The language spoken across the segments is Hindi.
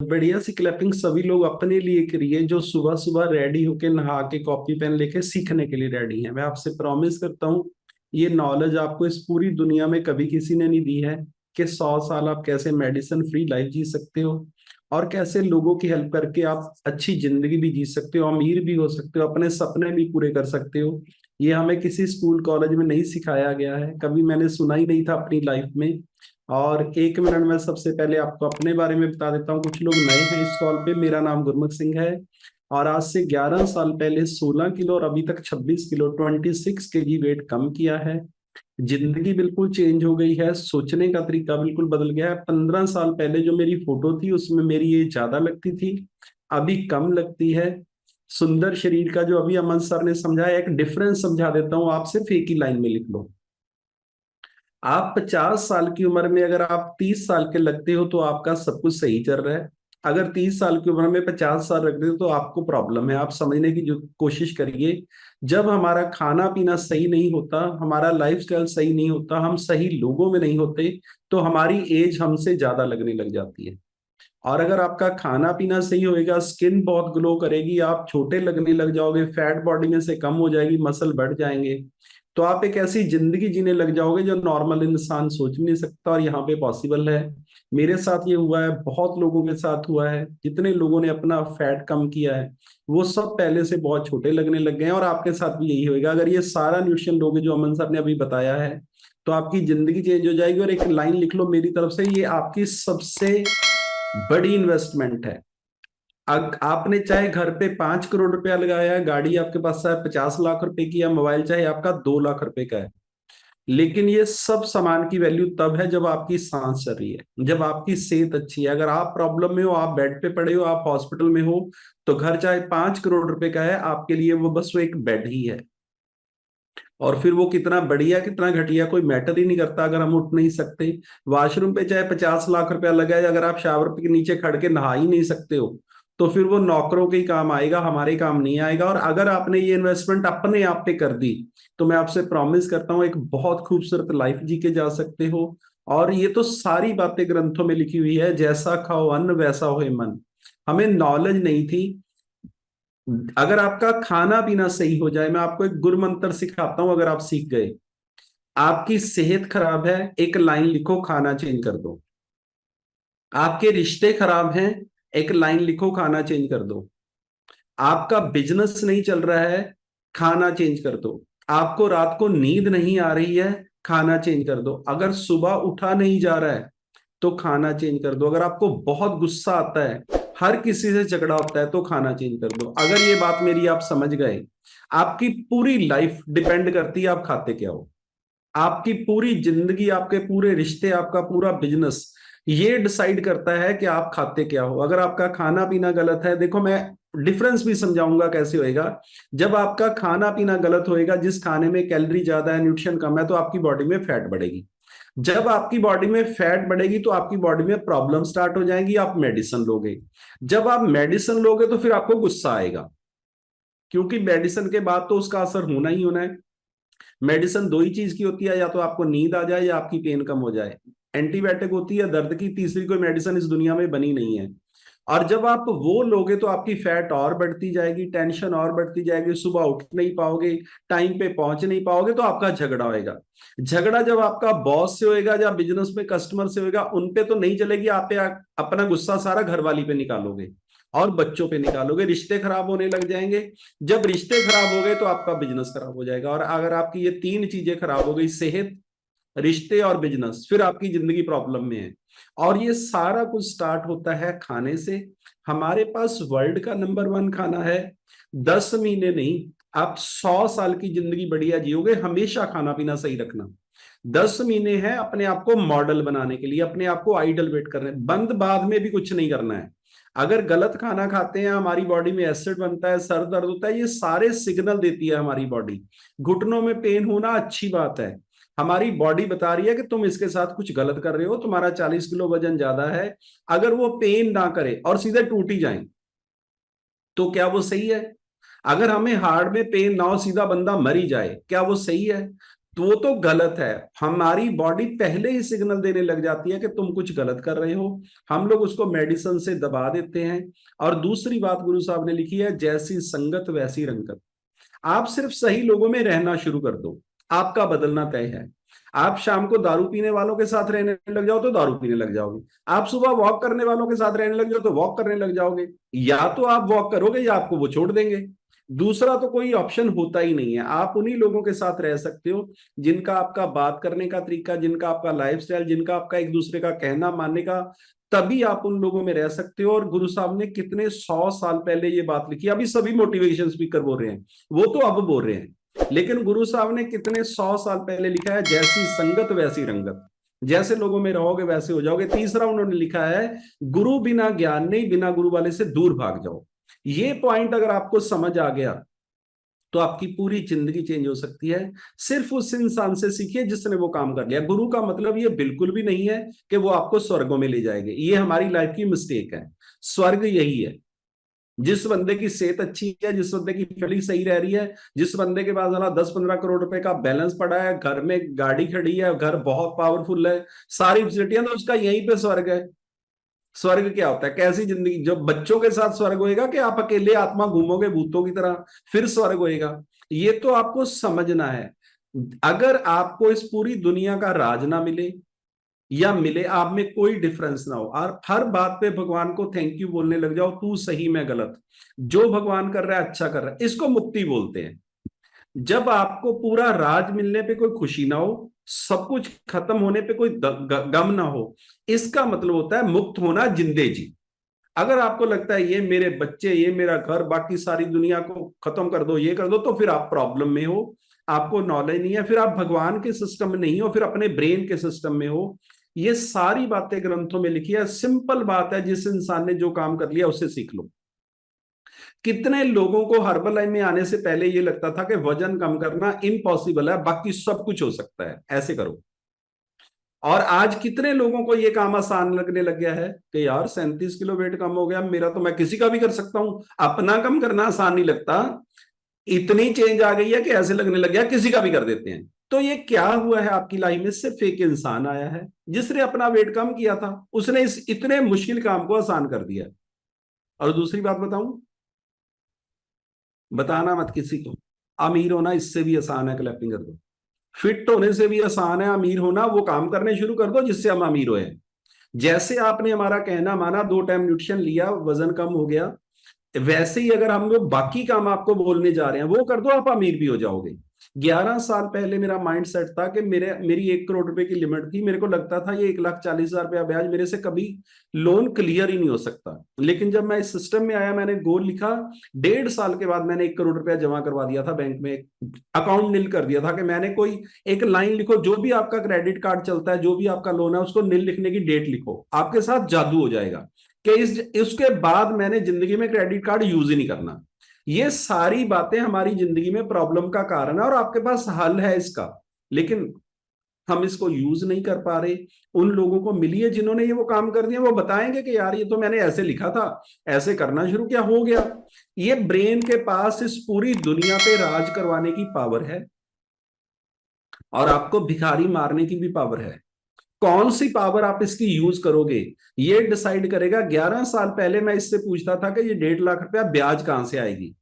बढ़िया सी क्लैपिंग सभी लोग अपने लिए करिए जो सुबह सुबह रेडी होके नहा के कॉपी पेन लेके सीखने के लिए रेडी हैं। मैं आपसे प्रॉमिस करता हूँ ये नॉलेज आपको इस पूरी दुनिया में कभी किसी ने नहीं दी है कि 100 साल आप कैसे मेडिसिन फ्री लाइफ जी सकते हो और कैसे लोगों की हेल्प करके आप अच्छी जिंदगी भी जी सकते हो, अमीर भी हो सकते हो, अपने सपने भी पूरे कर सकते हो। ये हमें किसी स्कूल कॉलेज में नहीं सिखाया गया है, कभी मैंने सुना ही नहीं था अपनी लाइफ में। और 1 मिनट में सबसे पहले आपको अपने बारे में बता देता हूँ। कुछ लोग नए हैं इस कॉल पे। मेरा नाम गुरमुख सिंह है और आज से 11 साल पहले 16 किलो और अभी तक 26 किलो 26 kg वेट कम किया है। जिंदगी बिल्कुल चेंज हो गई है, सोचने का तरीका बिल्कुल बदल गया है। 15 साल पहले जो मेरी फोटो थी उसमें मेरी एज ज्यादा लगती थी, अभी कम लगती है। सुंदर शरीर का जो अभी अमन सर ने समझाया, एक डिफरेंस समझा देता हूँ, आप सिर्फ एक ही लाइन में लिख लो। आप 50 साल की उम्र में अगर आप 30 साल के लगते हो तो आपका सब कुछ सही चल रहा है। अगर 30 साल की उम्र में 50 साल रखते हो तो आपको प्रॉब्लम है। आप समझने की जो कोशिश करिए, जब हमारा खाना पीना सही नहीं होता, हमारा लाइफस्टाइल सही नहीं होता, हम सही लोगों में नहीं होते, तो हमारी एज हमसे ज्यादा लगने लग जाती है। और अगर आपका खाना पीना सही होएगा, स्किन बहुत ग्लो करेगी, आप छोटे लगने लग जाओगे, फैट बॉडी में से कम हो जाएगी, मसल बढ़ जाएंगे, तो आप एक ऐसी जिंदगी जीने लग जाओगे जो नॉर्मल इंसान सोच भी नहीं सकता। और यहाँ पे पॉसिबल है। मेरे साथ ये हुआ है, बहुत लोगों के साथ हुआ है। जितने लोगों ने अपना फैट कम किया है वो सब पहले से बहुत छोटे लगने लग गए हैं, और आपके साथ भी यही होएगा अगर ये सारा न्यूट्रिशन लोगे जो अमन साहब ने अभी बताया है। तो आपकी जिंदगी चेंज हो जाएगी। और एक लाइन लिख लो मेरी तरफ से, ये आपकी सबसे बड़ी इन्वेस्टमेंट है। आपने चाहे घर पे 5 करोड़ रुपया लगाया है, गाड़ी आपके पास है 50 लाख रुपए की, या मोबाइल चाहे आपका 2 लाख रुपए का है, लेकिन ये सब सामान की वैल्यू तब है जब आपकी सांस चल रही है, जब आपकी सेहत अच्छी है। अगर आप प्रॉब्लम में हो, आप बेड पे पड़े हो, आप हॉस्पिटल में हो, तो घर चाहे 5 करोड़ रुपए का है, आपके लिए वो बस वो एक बेड ही है। और फिर वो कितना बढ़िया कितना घटिया कोई मैटर ही नहीं करता अगर हम उठ नहीं सकते। वॉशरूम पे चाहे 50 लाख रुपया लगा है, अगर आप शावर के नीचे खड़ के नहा ही नहीं सकते हो, तो फिर वो नौकरों के ही काम आएगा, हमारे काम नहीं आएगा। और अगर आपने ये इन्वेस्टमेंट अपने आप पे कर दी, तो मैं आपसे प्रॉमिस करता हूँ एक बहुत खूबसूरत लाइफ जी के जा सकते हो। और ये तो सारी बातें ग्रंथों में लिखी हुई है, जैसा खाओ अन्न वैसा होए मन। हमें नॉलेज नहीं थी। अगर आपका खाना पीना सही हो जाए, मैं आपको एक गुरु मंत्र सिखाता हूं, अगर आप सीख गए। आपकी सेहत खराब है, एक लाइन लिखो, खाना चेंज कर दो। आपके रिश्ते खराब हैं, एक लाइन लिखो, खाना चेंज कर दो। आपका बिजनेस नहीं चल रहा है, खाना चेंज कर दो। आपको रात को नींद नहीं आ रही है, खाना चेंज कर दो। अगर सुबह उठा नहीं जा रहा है तो खाना चेंज कर दो। अगर आपको बहुत गुस्सा आता है, हर किसी से झगड़ा होता है, तो खाना चेंज कर दो। अगर ये बात मेरी आप समझ गए, आपकी पूरी लाइफ डिपेंड करती है आप खाते क्या हो। आपकी पूरी जिंदगी, आपके पूरे रिश्ते, आपका पूरा बिजनेस ये डिसाइड करता है कि आप खाते क्या हो। अगर आपका खाना पीना गलत है, देखो मैं डिफरेंस भी समझाऊंगा कैसे होएगा। जब आपका खाना पीना गलत होएगा, जिस खाने में कैलोरी ज्यादा है, न्यूट्रिशन कम है, तो आपकी बॉडी में फैट बढ़ेगी। जब आपकी बॉडी में फैट बढ़ेगी तो आपकी बॉडी में प्रॉब्लम स्टार्ट हो जाएंगी, आप मेडिसिन लोगे। जब आप मेडिसिन लोगे तो फिर आपको गुस्सा आएगा, क्योंकि मेडिसिन के बाद तो उसका असर होना ही होना है। मेडिसिन दो ही चीज की होती है, या तो आपको नींद आ जाए या आपकी पेन कम हो जाए। एंटीबायोटिक होती है दर्द की, तीसरी कोई मेडिसिन इस दुनिया में बनी नहीं है। और जब आप वो लोगे तो आपकी फैट और बढ़ती जाएगी, टेंशन और बढ़ती जाएगी, सुबह उठ नहीं पाओगे, टाइम पे पहुंच नहीं पाओगे, तो आपका झगड़ा होएगा। झगड़ा जब आपका बॉस से होएगा या बिजनेस में कस्टमर से होएगा, उन पे तो नहीं चलेगी, आप पे अपना गुस्सा सारा घरवाली पे निकालोगे और बच्चों पे निकालोगे, रिश्ते खराब होने लग जाएंगे। जब रिश्ते खराब हो गए तो आपका बिजनेस खराब हो जाएगा। और अगर आपकी ये तीन चीजें खराब हो गई, सेहत, रिश्ते और बिजनेस, फिर आपकी जिंदगी प्रॉब्लम में है। और ये सारा कुछ स्टार्ट होता है खाने से। हमारे पास वर्ल्ड का नंबर 1 खाना है। 10 महीने नहीं, आप 100 साल की जिंदगी बढ़िया जियोगे, हमेशा खाना पीना सही रखना। 10 महीने हैं अपने आप को मॉडल बनाने के लिए, अपने आप को आइडल वेट करने, बंद बाद में भी कुछ नहीं करना है। अगर गलत खाना खाते हैं, हमारी बॉडी में एसिड बनता है, सर दर्द होता है, ये सारे सिग्नल देती है हमारी बॉडी। घुटनों में पेन होना अच्छी बात है, हमारी बॉडी बता रही है कि तुम इसके साथ कुछ गलत कर रहे हो, तुम्हारा 40 किलो वजन ज्यादा है। अगर वो पेन ना करे और सीधे टूट ही जाए, तो क्या वो सही है? अगर हमें हार्ट में पेन ना हो, सीधा बंदा मर ही जाए, क्या वो सही है? तो वो तो गलत है। हमारी बॉडी पहले ही सिग्नल देने लग जाती है कि तुम कुछ गलत कर रहे हो। हम लोग उसको मेडिसिन से दबा देते हैं। और दूसरी बात गुरु साहब ने लिखी है, जैसी संगत वैसी रंगत। आप सिर्फ सही लोगों में रहना शुरू कर दो, आपका बदलना तय है। आप शाम को दारू पीने वालों के साथ रहने लग जाओ तो दारू पीने लग जाओगे। आप सुबह वॉक करने वालों के साथ रहने लग जाओ तो वॉक करने लग जाओगे। या तो आप वॉक करोगे या आपको वो छोड़ देंगे। दूसरा तो कोई ऑप्शन होता ही नहीं है। आप उन्हीं लोगों के साथ रह सकते हो जिनका आपका बात करने का तरीका, जिनका आपका लाइफस्टाइल, जिनका आपका एक दूसरे का कहना मानने का, तभी आप उन लोगों में रह सकते हो। और गुरु साहब ने कितने 100 साल पहले ये बात लिखी, अभी सभी मोटिवेशन स्पीकर बोल रहे हैं, वो तो अब बोल रहे हैं, लेकिन गुरु साहब ने कितने 100 साल पहले लिखा है, जैसी संगत वैसी रंगत। जैसे लोगों में रहोगे वैसे हो जाओगे। तीसरा उन्होंने लिखा है, गुरु बिना ज्ञान नहीं, बिना गुरु वाले से दूर भाग जाओ। ये पॉइंट अगर आपको समझ आ गया तो आपकी पूरी जिंदगी चेंज हो सकती है। सिर्फ उस इंसान से सीखिए जिसने वो काम कर लिया। गुरु का मतलब ये बिल्कुल भी नहीं है कि वो आपको स्वर्गों में ले जाएंगे, ये हमारी लाइफ की मिस्टेक है। स्वर्ग यही है, जिस बंदे की सेहत अच्छी है, जिस बंदे की फैमिली सही रह रही है, जिस बंदे के पास 10-15 करोड़ रुपए का बैलेंस पड़ा है, घर में गाड़ी खड़ी है, घर बहुत पावरफुल है, सारी फैसिलिटियां, तो उसका यहीं पे स्वर्ग है। स्वर्ग क्या होता है, कैसी जिंदगी? जो बच्चों के साथ स्वर्ग होएगा कि आप अकेले आत्मा घूमोगे भूतों की तरह, फिर स्वर्ग होएगा? ये तो आपको समझना है। अगर आपको इस पूरी दुनिया का राज ना मिले, या मिले, आप में कोई डिफरेंस ना हो, और हर बात पे भगवान को थैंक यू बोलने लग जाओ, तू सही मैं गलत, जो भगवान कर रहा है अच्छा कर रहा है, इसको मुक्ति बोलते हैं। जब आपको पूरा राज मिलने पे कोई खुशी ना हो, सब कुछ खत्म होने पे कोई गम ना हो, इसका मतलब होता है मुक्त होना, जिंदे जी। अगर आपको लगता है ये मेरे बच्चे, ये मेरा घर, बाकी सारी दुनिया को खत्म कर दो, ये कर दो, तो फिर आप प्रॉब्लम में हो। आपको नॉलेज नहीं है, फिर आप भगवान के सिस्टम में नहीं हो, फिर अपने ब्रेन के सिस्टम में हो। ये सारी बातें ग्रंथों में लिखी है। सिंपल बात है, जिस इंसान ने जो काम कर लिया उसे सीख लो। कितने लोगों को हर्बल लाइन में आने से पहले ये लगता था कि वजन कम करना इम्पॉसिबल है, बाकी सब कुछ हो सकता है, ऐसे करो। और आज कितने लोगों को ये काम आसान लगने लग गया है कि यार 37 किलो वेट कम हो गया मेरा, तो मैं किसी का भी कर सकता हूं। अपना कम करना आसान नहीं लगता, इतनी चेंज आ गई है कि ऐसे लगने लग गया किसी का भी कर देते हैं। तो ये क्या हुआ है आपकी लाइफ में? सिर्फ एक इंसान आया है जिसने अपना वेट कम किया था, उसने इस इतने मुश्किल काम को आसान कर दिया। और दूसरी बात बताऊं, बताना मत किसी को, अमीर होना इससे भी आसान है, क्लैपिंग कर दो। फिट होने से भी आसान है अमीर होना, वो काम करने शुरू कर दो जिससे हम अमीर हुए। जैसे आपने हमारा कहना माना, 2 टाइम न्यूट्रिशन लिया, वजन कम हो गया, वैसे ही अगर हम लोग बाकी काम आपको बोलने जा रहे हैं वो कर दो, आप अमीर भी हो जाओगे। 11 साल पहले मेरा माइंड सेट था कि मेरी 1 करोड़ रुपए की लिमिट थी। मेरे को लगता था ये 1,40,000 रुपया ब्याज, मेरे से कभी लोन क्लियर ही नहीं हो सकता। लेकिन जब मैं इस सिस्टम में आया, मैंने गोल लिखा, 1.5 साल के बाद मैंने 1 करोड़ रुपया जमा करवा दिया था बैंक में। अकाउंट नील कर दिया था कि मैंने कोई एक लाइन लिखो, जो भी आपका क्रेडिट कार्ड चलता है, जो भी आपका लोन है, उसको नील लिखने की डेट लिखो, आपके साथ जादू हो जाएगा। कि इसके बाद मैंने जिंदगी में क्रेडिट कार्ड यूज ही नहीं करना। ये सारी बातें हमारी जिंदगी में प्रॉब्लम का कारण है, और आपके पास हल है इसका, लेकिन हम इसको यूज नहीं कर पा रहे। उन लोगों को मिलिए जिन्होंने ये वो काम कर दिया, वो बताएंगे कि यार ये तो मैंने ऐसे लिखा था, ऐसे करना शुरू किया, हो गया। ये ब्रेन के पास इस पूरी दुनिया पे राज करवाने की पावर है, और आपको भिखारी मारने की भी पावर है। कौन सी पावर आप इसकी यूज करोगे, ये डिसाइड करेगा। 11 साल पहले मैं इससे पूछता था कि ये 1.5 लाख रुपया ब्याज कहां से आएगी।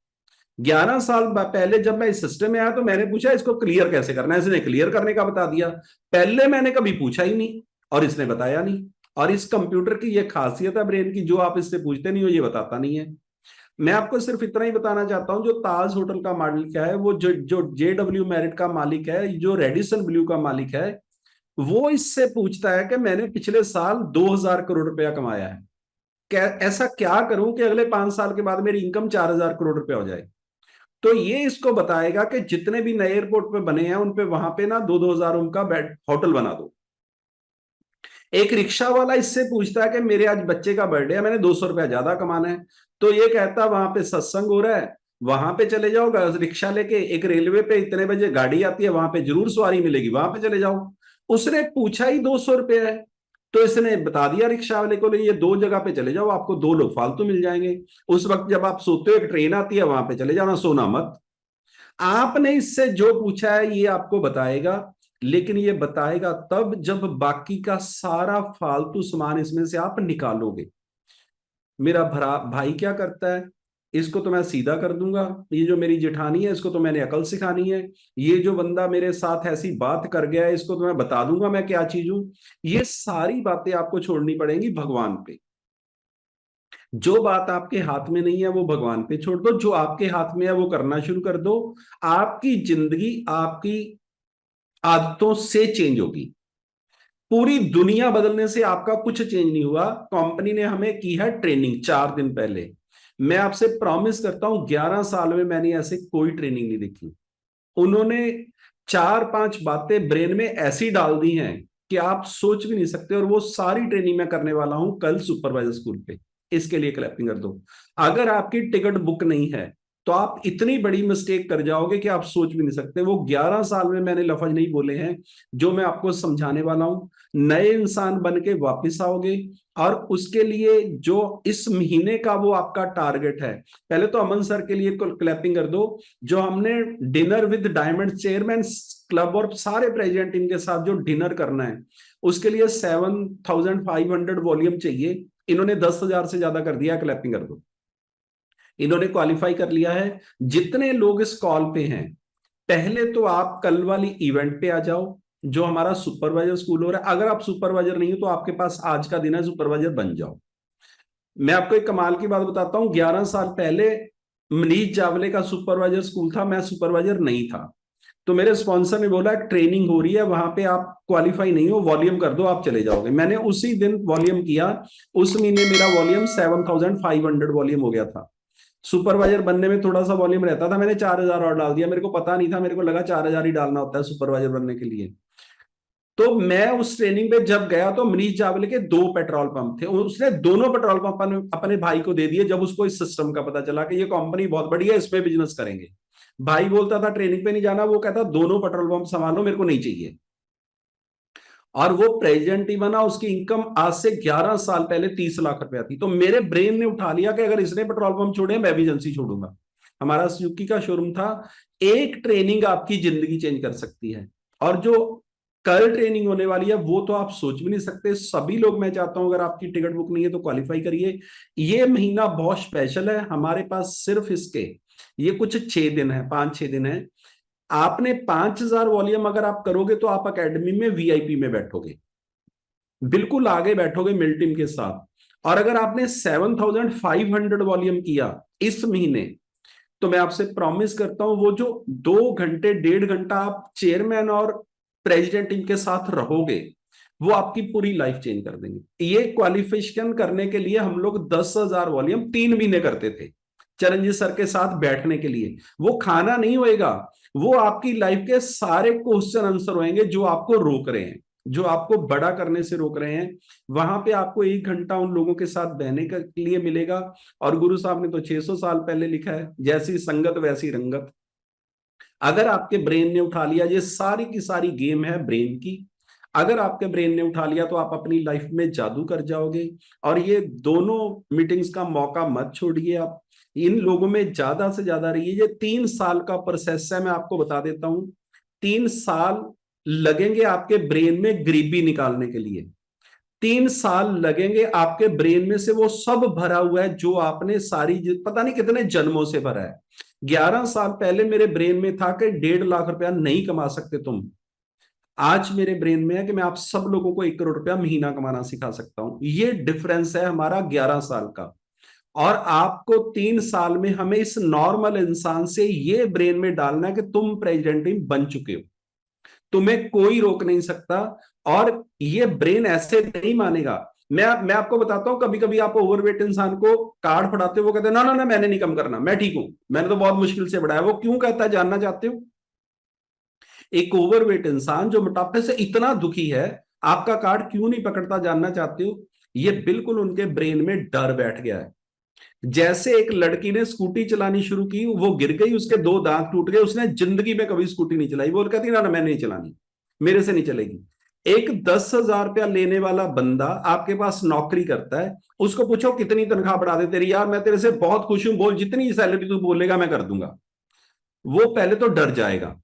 11 साल पहले जब मैं इस सिस्टम में आया तो मैंने पूछा इसको क्लियर कैसे करना है, इसने क्लियर करने का बता दिया। पहले मैंने कभी पूछा ही नहीं, और इसने बताया नहीं। और इस कंप्यूटर की ये खासियत है ब्रेन की, जो आप इससे पूछते नहीं हो ये बताता नहीं है। मैं आपको सिर्फ इतना ही बताना चाहता हूं, जो ताज होटल का मालिक है, वो जो JW मैरिट का मालिक है, जो रेडिसन ब्लू का मालिक है, वो इससे पूछता है कि मैंने पिछले साल 2,000 करोड़ रुपया कमाया है, ऐसा क्या करूं कि अगले 5 साल के बाद मेरी इनकम 4,000 करोड़ रुपया हो जाए। तो ये इसको बताएगा कि जितने भी नए एयरपोर्ट पे बने हैं उन पे वहां पे ना 2-2 हजार रूम का बेड होटल बना दो। एक रिक्शा वाला इससे पूछता है कि मेरे आज बच्चे का बर्थडे है, मैंने 200 रुपया ज्यादा कमाना है, तो ये कहता है वहां पे सत्संग हो रहा है, वहां पे चले जाओ रिक्शा लेके। एक रेलवे पे इतने बजे गाड़ी आती है, वहां पे जरूर सवारी मिलेगी, वहां पे चले जाओ। उसने पूछा ही 200 रुपया है, तो इसने बता दिया रिक्शा वाले को, ये 2 जगह पे चले जाओ, आपको 2 लोग फालतू मिल जाएंगे। उस वक्त जब आप सोते हो एक ट्रेन आती है, वहां पे चले जाना, सोना मत। आपने इससे जो पूछा है ये आपको बताएगा, लेकिन ये बताएगा तब जब बाकी का सारा फालतू सामान इसमें से आप निकालोगे। मेरा भरा भाई क्या करता है, इसको तो मैं सीधा कर दूंगा, ये जो मेरी जेठानी है इसको तो मैंने अकल सिखानी है, ये जो बंदा मेरे साथ ऐसी बात कर गया है इसको तो मैं बता दूंगा मैं क्या चीज हूं। ये सारी बातें आपको छोड़नी पड़ेंगी भगवान पे। जो बात आपके हाथ में नहीं है वो भगवान पे छोड़ दो, जो आपके हाथ में है वो करना शुरू कर दो। आपकी जिंदगी आपकी आदतों से चेंज होगी। पूरी दुनिया बदलने से आपका कुछ चेंज नहीं हुआ। कंपनी ने हमें की है ट्रेनिंग 4 दिन पहले। मैं आपसे प्रॉमिस करता हूं 11 साल में मैंने ऐसे कोई ट्रेनिंग नहीं देखी। उन्होंने 4-5 बातें ब्रेन में ऐसी डाल दी हैं कि आप सोच भी नहीं सकते, और वो सारी ट्रेनिंग मैं करने वाला हूं कल सुपरवाइजर स्कूल पे। इसके लिए क्लैपिंग कर दो। अगर आपकी टिकट बुक नहीं है तो आप इतनी बड़ी मिस्टेक कर जाओगे कि आप सोच भी नहीं सकते। वो 11 साल में मैंने लफ्ज नहीं बोले हैं जो मैं आपको समझाने वाला हूं। नए इंसान बन के वापिस आओगे, और उसके लिए जो इस महीने का वो आपका टारगेट है। पहले तो अमन सर के लिए क्लैपिंग कर दो, जो हमने dinner with diamond chairman club और सारे प्रेसिडेंट इनके साथ जो डिनर करना है, उसके लिए 7,500 वॉल्यूम चाहिए। इन्होंने 10,000 से ज्यादा कर दिया। क्लैपिंग कर दो। इन्होंने क्वालिफाई कर लिया है। जितने लोग इस कॉल पे हैं, पहले तो आप कल वाली इवेंट पे आ जाओ जो हमारा सुपरवाइजर स्कूल हो रहा है। अगर आप सुपरवाइजर नहीं हो तो आपके पास आज का दिन है, सुपरवाइजर बन जाओ। मैं आपको एक कमाल की बात बताता हूं। 11 साल पहले मनीष जावले का सुपरवाइजर स्कूल था, मैं सुपरवाइजर नहीं था। तो मेरे स्पॉन्सर ने बोला ट्रेनिंग हो रही है वहां पे, आप क्वालिफाई नहीं हो, वॉल्यूम कर दो आप चले जाओगे। मैंने उसी दिन वॉल्यूम किया। उस महीने मेरा वॉल्यूम 7,500 वॉल्यूम हो गया था। सुपरवाइजर बनने में थोड़ा सा वॉल्यूम रहता था, मैंने 4,000 और डाल दिया। मेरे को पता नहीं था, मेरे को लगा 4,000 ही डालना होता है सुपरवाइजर बनने के लिए। तो मैं उस ट्रेनिंग पे जब गया तो मनीष जावले के 2 पेट्रोल पंप थे, उसने दोनों पेट्रोल पंप अपने भाई को दे दिए जब उसको इस सिस्टम का पता चला कि ये कंपनी बहुत बड़ी है, इस पे बिजनेस करेंगे। भाई बोलता था ट्रेनिंग पे नहीं जाना, वो कहता दोनों पेट्रोल पंप संभालो, मेरे को नहीं चाहिए। और वो प्रेसिडेंट ही बना। उसकी इनकम आज से 11 साल पहले 30 लाख रुपया थी। तो मेरे ब्रेन ने उठा लिया कि अगर इसने पेट्रोल पंप छोड़े मैं भी एजेंसी छोड़ूंगा। हमारा सुजुकी का शोरूम था। एक ट्रेनिंग आपकी जिंदगी चेंज कर सकती है। और जो कल ट्रेनिंग होने वाली है वो तो आप सोच भी नहीं सकते। सभी लोग, मैं चाहता हूं अगर आपकी टिकट बुक नहीं है तो क्वालिफाई करिए। ये महीना बहुत स्पेशल है हमारे पास। सिर्फ इसके ये कुछ 6 दिन है, 5-6 दिन है। आपने 5,000 वॉल्यूम अगर आप करोगे तो आप एकेडमी में वीआईपी में बैठोगे, बिल्कुल आगे बैठोगे मिल टीम के साथ। और अगर आपने 7,500 वॉल्यूम किया इस महीने, तो मैं आपसे प्रॉमिस करता हूं वो जो 2 घंटे 1.5 घंटा आप चेयरमैन और प्रेसिडेंट टीम के साथ रहोगे, वो आपकी पूरी लाइफ चेंज कर देंगे। ये क्वालिफिकेशन करने के लिए हम लोग 10,000 वॉल्यूम 3 महीने करते थे चरणजीत सर के साथ बैठने के लिए। वो खाना नहीं होएगा, वो आपकी लाइफ के सारे क्वेश्चन आंसर होंगे जो आपको रोक रहे हैं, जो आपको बड़ा करने से रोक रहे हैं। वहां पे आपको 1 घंटा उन लोगों के साथ बहने के लिए मिलेगा। और गुरु साहब ने तो 600 साल पहले लिखा है, जैसी संगत वैसी रंगत। अगर आपके ब्रेन ने उठा लिया, ये सारी की सारी गेम है ब्रेन की। अगर आपके ब्रेन ने उठा लिया तो आप अपनी लाइफ में जादू कर जाओगे। और ये दोनों मीटिंग्स का मौका मत छोड़िए। आप इन लोगों में ज्यादा से ज्यादा रहिए। ये 3 साल का प्रोसेस है, मैं आपको बता देता हूं। 3 साल लगेंगे आपके ब्रेन में गरीबी निकालने के लिए। 3 साल लगेंगे आपके ब्रेन में से वो सब भरा हुआ है जो आपने सारी पता नहीं कितने जन्मों से भरा है। 11 साल पहले मेरे ब्रेन में था कि 1.5 लाख रुपया नहीं कमा सकते तुम। आज मेरे ब्रेन में है कि मैं आप सब लोगों को 1 करोड़ रुपया महीना कमाना सिखा सकता हूं। ये डिफरेंस है हमारा 11 साल का। और आपको 3 साल में हमें इस नॉर्मल इंसान से ये ब्रेन में डालना है कि तुम प्रेसिडेंट बन चुके हो, तुम्हें कोई रोक नहीं सकता। और ये ब्रेन ऐसे नहीं मानेगा। मैं आपको बताता हूं, कभी कभी आप ओवरवेट इंसान को कार्ड फड़ाते हो, वो कहते हैं ना ना ना मैंने नहीं कम करना, मैं ठीक हूं, मैंने तो बहुत मुश्किल से बढ़ाया। वो क्यों कहता है जानना चाहते हो? एक ओवरवेट इंसान जो मोटापे से इतना दुखी है, आपका कार्ड क्यों नहीं पकड़ता जानना चाहते हो? ये बिल्कुल उनके ब्रेन में डर बैठ गया है। जैसे एक लड़की ने स्कूटी चलानी शुरू की, वो गिर गई, उसके 2 दांत टूट गए, उसने जिंदगी में कभी स्कूटी नहीं चलाई। वो कहती ना ना मैंने नहीं चलानी, मेरे से नहीं चलेगी। एक 10,000 रुपया लेने वाला बंदा आपके पास नौकरी करता है, उसको पूछो कितनी तनख्वाह बढ़ा दे तेरी, यार मैं तेरे से बहुत खुश हूं, बोल जितनी सैलरी तू बोलेगा मैं कर दूंगा। वो पहले तो डर जाएगा,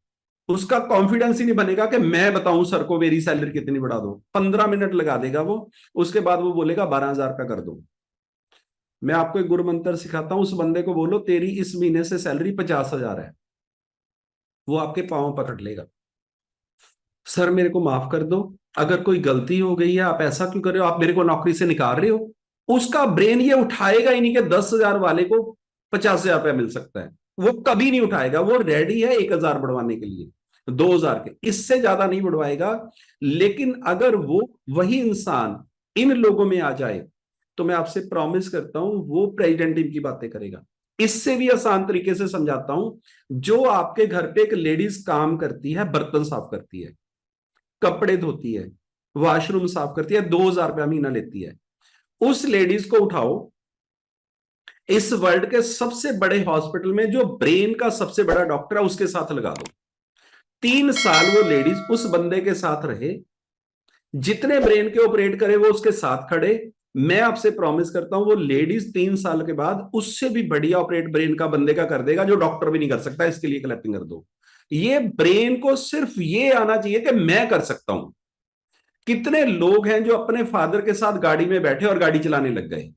उसका कॉन्फिडेंस ही नहीं बनेगा कि मैं बताऊं सर को मेरी सैलरी कितनी बढ़ा दो। 15 मिनट लगा देगा वो, उसके बाद वो बोलेगा 12,000 का कर दो। मैं आपको एक गुरु मंत्र सिखाता हूं, उस बंदे को बोलो तेरी इस महीने से सैलरी 50,000 है। वो आपके पांव पकड़ लेगा, सर मेरे को माफ कर दो, अगर कोई गलती हो गई है, आप ऐसा क्यों कर रहे हो, आप मेरे को नौकरी से निकाल रहे हो। उसका ब्रेन ये उठाएगा ही नहीं कि 10,000 वाले को 50,000 रुपया मिल सकता है। वो कभी नहीं उठाएगा, वो रेडी है 1,000 बढ़वाने के लिए, 2,000 के, इससे ज्यादा नहीं बढ़वाएगा। लेकिन अगर वो वही इंसान इन लोगों में आ जाए, तो मैं आपसे प्रॉमिस करता हूं वो प्रेसिडेंट टीम की बातें करेगा। इससे भी आसान तरीके से समझाता हूं, जो आपके घर पे एक लेडीज काम करती है, बर्तन साफ करती है, कपड़े धोती है, वॉशरूम साफ करती है, 2,000 रुपया महीना लेती है, उस लेडीज को उठाओ, इस वर्ल्ड के सबसे बड़े हॉस्पिटल में जो ब्रेन का सबसे बड़ा डॉक्टर है उसके साथ लगा दो। 3 साल वो लेडीज उस बंदे के साथ रहे, जितने ब्रेन के ऑपरेट करे वो उसके साथ खड़े। मैं आपसे प्रॉमिस करता हूं वो लेडीज 3 साल के बाद उससे भी बढ़िया ऑपरेट ब्रेन का बंदे का कर देगा, जो डॉक्टर भी नहीं कर सकता। इसके लिए क्लैपिंग कर दो। ये ब्रेन को सिर्फ ये आना चाहिए कि मैं कर सकता हूं। कितने लोग हैं जो अपने फादर के साथ गाड़ी में बैठे और गाड़ी चलाने लग गए।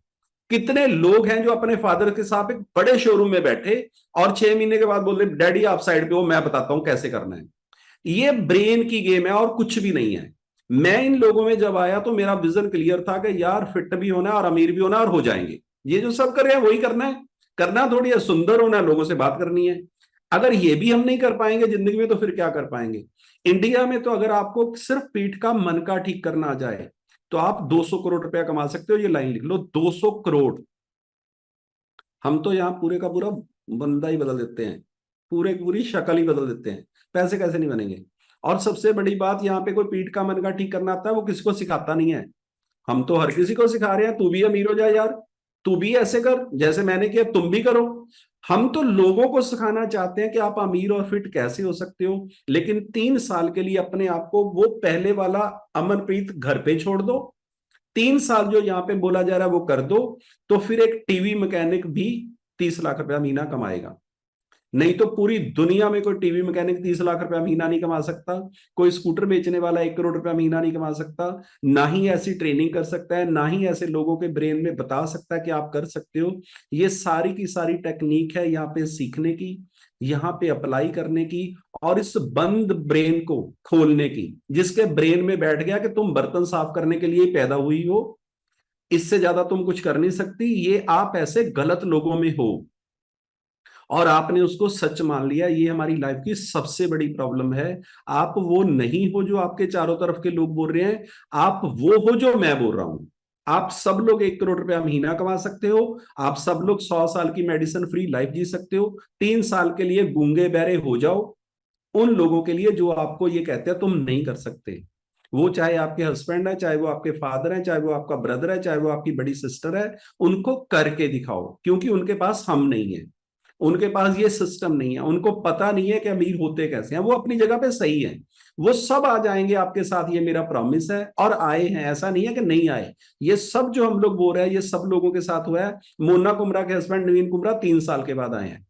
कितने लोग हैं जो अपने फादर के साथ एक बड़े शोरूम में बैठे और 6 महीने के बाद बोलते डैडी आप साइड पे हो, मैं बताता हूं कैसे करना है। ये ब्रेन की गेम है और कुछ भी नहीं है। मैं इन लोगों में जब आया तो मेरा विजन क्लियर था कि यार फिट भी होना है और अमीर भी होना है और हो जाएंगे। ये जो सब कर रहे हैं वही करना है। करना थोड़ी है, सुंदर होना है, लोगों से बात करनी है। अगर ये भी हम नहीं कर पाएंगे जिंदगी में तो फिर क्या कर पाएंगे। इंडिया में तो अगर आपको सिर्फ पीठ का मनका ठीक करना आ जाए तो आप 200 करोड़ रुपया कमा सकते हो। ये लाइन लिख लो, 200 करोड़। हम तो यहाँ पूरे का पूरा बंदा ही बदल देते हैं, पूरे की पूरी शक्ल ही बदल देते हैं। पैसे कैसे नहीं बनेंगे। और सबसे बड़ी बात, यहाँ पे कोई पीठ का मनका ठीक करना आता है वो किसी को सिखाता नहीं है। हम तो हर किसी को सिखा रहे हैं, तू भी अमीर हो जाए यार, तू भी ऐसे कर जैसे मैंने किया, तुम भी करो। हम तो लोगों को सिखाना चाहते हैं कि आप अमीर और फिट कैसे हो सकते हो। लेकिन 3 साल के लिए अपने आप को वो पहले वाला अमनप्रीत घर पे छोड़ दो, 3 साल जो यहाँ पे बोला जा रहा है वो कर दो, तो फिर एक टीवी मैकेनिक भी 30 लाख रुपया महीना कमाएगा। नहीं तो पूरी दुनिया में कोई टीवी मैकेनिक 30 लाख रुपया महीना नहीं कमा सकता। कोई स्कूटर बेचने वाला 1 करोड़ रुपया महीना नहीं कमा सकता। ना ही ऐसी ट्रेनिंग कर सकता है, ना ही ऐसे लोगों के ब्रेन में बता सकता है कि आप कर सकते हो। ये सारी की सारी टेक्निक है यहाँ पे सीखने की, यहाँ पे अप्लाई करने की, और इस बंद ब्रेन को खोलने की, जिसके ब्रेन में बैठ गया कि तुम बर्तन साफ करने के लिए पैदा हुई हो, इससे ज्यादा तुम कुछ कर नहीं सकती। ये आप ऐसे गलत लोगों में हो और आपने उसको सच मान लिया। ये हमारी लाइफ की सबसे बड़ी प्रॉब्लम है। आप वो नहीं हो जो आपके चारों तरफ के लोग बोल रहे हैं, आप वो हो जो मैं बोल रहा हूं। आप सब लोग 1 करोड़ रुपया महीना कमा सकते हो। आप सब लोग 100 साल की मेडिसिन फ्री लाइफ जी सकते हो। 3 साल के लिए गूंगे बहरे हो जाओ उन लोगों के लिए जो आपको ये कहते हैं तुम नहीं कर सकते। वो चाहे आपके हस्बैंड है, चाहे वो आपके फादर है, चाहे वो आपका ब्रदर है, चाहे वो आपकी बड़ी सिस्टर है, उनको करके दिखाओ। क्योंकि उनके पास हम नहीं है, उनके पास ये सिस्टम नहीं है, उनको पता नहीं है कि अमीर होते कैसे हैं। वो अपनी जगह पे सही है, वो सब आ जाएंगे आपके साथ, ये मेरा प्रॉमिस है। और आए हैं, ऐसा नहीं है कि नहीं आए। ये सब जो हम लोग बोल रहे हैं ये सब लोगों के साथ हुआ है। मोना कुमरा के हस्बैंड नवीन कुमरा 3 साल के बाद आए हैं।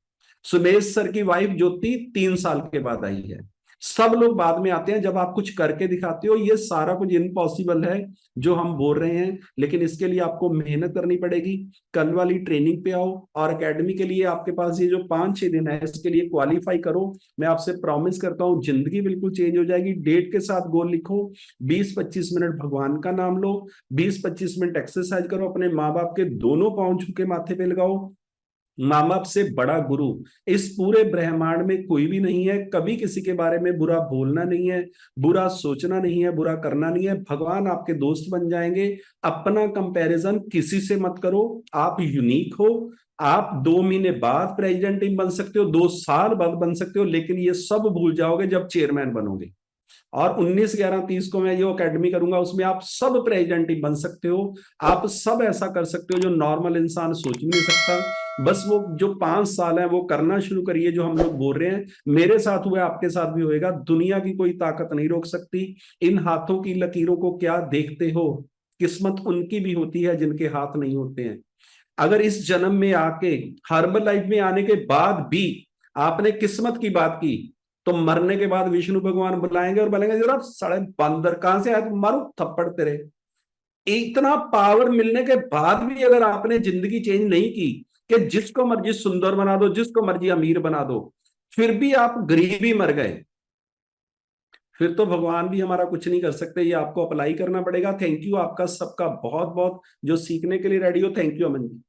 सुमेश सर की वाइफ ज्योति 3 साल के बाद आई है। सब लोग बाद में आते हैं जब आप कुछ करके दिखाते हो। ये सारा कुछ इम्पॉसिबल है जो हम बोल रहे हैं, लेकिन इसके लिए आपको मेहनत करनी पड़ेगी। कल वाली ट्रेनिंग पे आओ और एकेडमी के लिए आपके पास ये जो 5-6 दिन है इसके लिए क्वालिफाई करो। मैं आपसे प्रॉमिस करता हूँ जिंदगी बिल्कुल चेंज हो जाएगी। डेट के साथ गोल लिखो, 20-25 मिनट भगवान का नाम लो, 20-25 मिनट एक्सरसाइज करो, अपने माँ बाप के दोनों पांव छू के माथे पे लगाओ। माँ बाप से बड़ा गुरु इस पूरे ब्रह्मांड में कोई भी नहीं है। कभी किसी के बारे में बुरा बोलना नहीं है, बुरा सोचना नहीं है, बुरा करना नहीं है। भगवान आपके दोस्त बन जाएंगे। अपना कंपैरिजन किसी से मत करो। आप यूनिक हो। आप 2 महीने बाद प्रेसिडेंट टीम बन सकते हो, 2 साल बाद बन सकते हो, लेकिन ये सब भूल जाओगे जब चेयरमैन बनोगे। और 19/11/30 को मैं जो अकेडमी करूंगा उसमें आप सब प्रेसिडेंट ही बन सकते हो। आप सब ऐसा कर सकते हो जो नॉर्मल इंसान सोच भी नहीं सकता। बस वो जो 5 साल है वो करना शुरू करिए जो हम लोग बोल रहे हैं। मेरे साथ हुआ, आपके साथ भी होएगा। दुनिया की कोई ताकत नहीं रोक सकती। इन हाथों की लकीरों को क्या देखते हो। किस्मत उनकी भी होती है जिनके हाथ नहीं होते हैं। अगर इस जन्म में आके, हर्बल लाइफ में आने के बाद भी आपने किस्मत की बात की, तो मरने के बाद विष्णु भगवान बुलाएंगे और बोलेंगे जरा साले बंदर कहां से आए, तो मारू थप्पड़ तेरे। इतना पावर मिलने के बाद भी अगर आपने जिंदगी चेंज नहीं की कि जिसको मर्जी सुंदर बना दो, जिसको मर्जी अमीर बना दो, फिर भी आप गरीब ही मर गए, फिर तो भगवान भी हमारा कुछ नहीं कर सकते। ये आपको अप्लाई करना पड़ेगा। थैंक यू आपका सबका बहुत बहुत, जो सीखने के लिए रेडी हो। Thank you Aman ji.